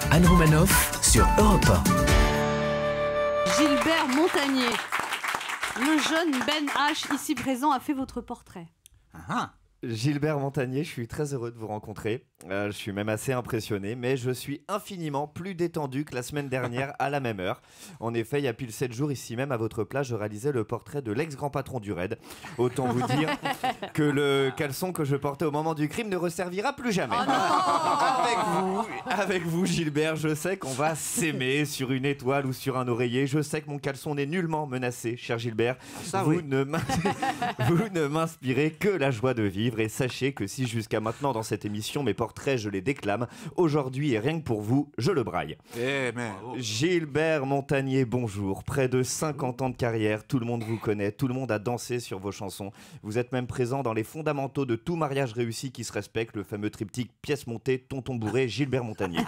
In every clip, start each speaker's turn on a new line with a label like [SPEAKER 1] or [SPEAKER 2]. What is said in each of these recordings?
[SPEAKER 1] Anne Romanoff sur Europe 1.
[SPEAKER 2] Gilbert Montagné, le jeune Ben H, ici présent, a fait votre portrait.
[SPEAKER 3] Gilbert Montagné, je suis très heureux de vous rencontrer. Je suis même assez impressionné, mais je suis infiniment plus détendu que la semaine dernière à la même heure. En effet, il y a pile 7 jours, ici même à votre place, je réalisais le portrait de l'ex-grand patron du RAID. Autant vous dire que le caleçon que je portais au moment du crime ne resservira plus jamais. Avec vous, Gilbert, je sais qu'on va s'aimer sur une étoile ou sur un oreiller. Je sais que mon caleçon n'est nullement menacé, cher Gilbert. Vous ne m'inspirez que la joie de vivre. Et sachez que si jusqu'à maintenant dans cette émission mes portraits je les déclame, aujourd'hui et rien que pour vous je le braille. Gilbert Montagné, bonjour. Près de 50 ans de carrière, tout le monde vous connaît, tout le monde a dansé sur vos chansons. Vous êtes même présent dans les fondamentaux de tout mariage réussi qui se respecte, le fameux triptyque pièce montée, tonton bourré, Gilbert Montagné.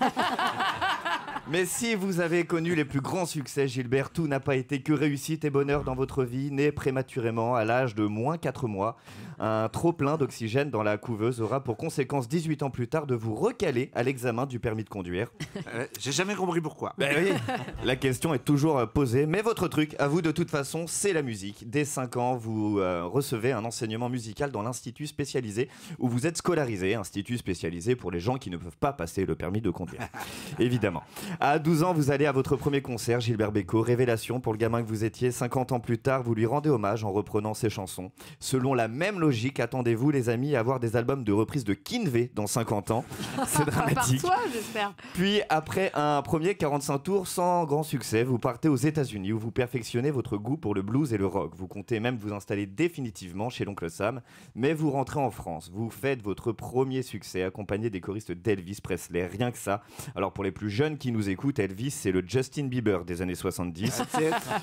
[SPEAKER 3] Mais si vous avez connu les plus grands succès, Gilbert, tout n'a pas été que réussite et bonheur dans votre vie. Né prématurément à l'âge de moins 4 mois, un trop-plein d'oxygène dans la couveuse aura pour conséquence 18 ans plus tard de vous recaler à l'examen du permis de conduire.
[SPEAKER 4] J'ai jamais compris pourquoi.
[SPEAKER 3] Ben oui, la question est toujours posée, mais votre truc, à vous de toute façon, c'est la musique. Dès 5 ans, vous recevez un enseignement musical dans l'institut spécialisé où vous êtes scolarisé, institut spécialisé pour les gens qui ne peuvent pas passer le permis de conduire. Évidemment. À 12 ans, vous allez à votre premier concert, Gilbert Bécaud, révélation pour le gamin que vous étiez. 50 ans plus tard, vous lui rendez hommage en reprenant ses chansons. Selon la même logique, attendez-vous, les amis, à avoir des albums de reprise de Kinvey dans 50 ans. C'est dramatique.
[SPEAKER 2] Par toi, j'espère.
[SPEAKER 3] Puis, après un premier 45 tours sans grand succès, vous partez aux États-Unis où vous perfectionnez votre goût pour le blues et le rock. Vous comptez même vous installer définitivement chez l'oncle Sam, mais vous rentrez en France. Vous faites votre premier succès accompagné des choristes d'Elvis Presley, rien que ça. Alors, pour les plus jeunes qui nous écoutent, Elvis, c'est le Justin Bieber des années 70.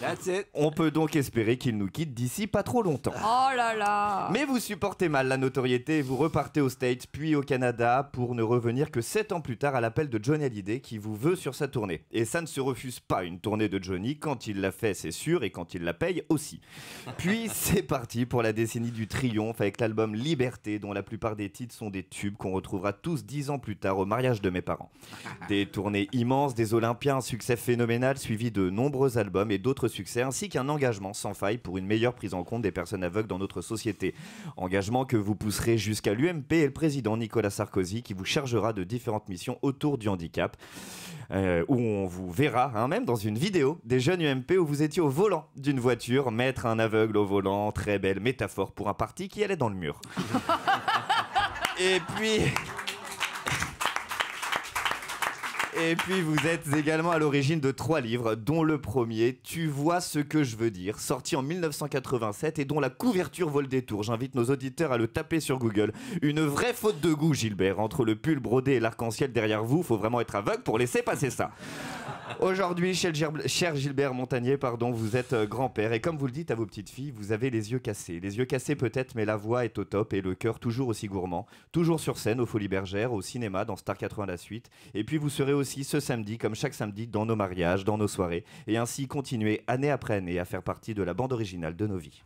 [SPEAKER 4] That's it.
[SPEAKER 3] On peut donc espérer qu'il nous quitte d'ici pas trop longtemps.
[SPEAKER 2] Oh là là.
[SPEAKER 3] Mais vous supportez mal la notoriété et vous repartez aux States puis au Canada pour ne revenir que 7 ans plus tard à l'appel de Johnny Hallyday qui vous veut sur sa tournée. Et ça ne se refuse pas, une tournée de Johnny. Quand il l'a fait, c'est sûr, et quand il la paye aussi. Puis c'est parti pour la décennie du triomphe avec l'album Liberté, dont la plupart des titres sont des tubes qu'on retrouvera tous 10 ans plus tard au mariage de mes parents. Des tournées immenses, des Olympiens, un succès phénoménal suivi de nombreux albums et d'autres succès, ainsi qu'un engagement sans faille pour une meilleure prise en compte des personnes aveugles dans notre société. Engagement que vous pousserez jusqu'à l'UMP et le président Nicolas Sarkozy qui vous chargera de différentes missions autour du handicap. Où on vous verra, même dans une vidéo des jeunes UMP où vous étiez au volant d'une voiture, mettre un aveugle au volant, très belle métaphore pour un parti qui allait dans le mur. Et puis vous êtes également à l'origine de 3 livres, dont le premier, Tu vois ce que je veux dire, sorti en 1987 et dont la couverture vole des tours. J'invite nos auditeurs à le taper sur Google. Une vraie faute de goût, Gilbert. Entre le pull brodé et l'arc-en-ciel derrière vous, faut vraiment être aveugle pour laisser passer ça. Aujourd'hui, cher Gilbert Montagné, vous êtes grand-père et comme vous le dites à vos petites filles, vous avez les yeux cassés. Les yeux cassés peut-être, mais la voix est au top et le cœur toujours aussi gourmand. Toujours sur scène aux Folies Bergères, au cinéma, dans Star 80 la suite. Et puis vous serez aussi ce samedi, comme chaque samedi, dans nos mariages, dans nos soirées. Et ainsi continuer année après année à faire partie de la bande originale de nos vies.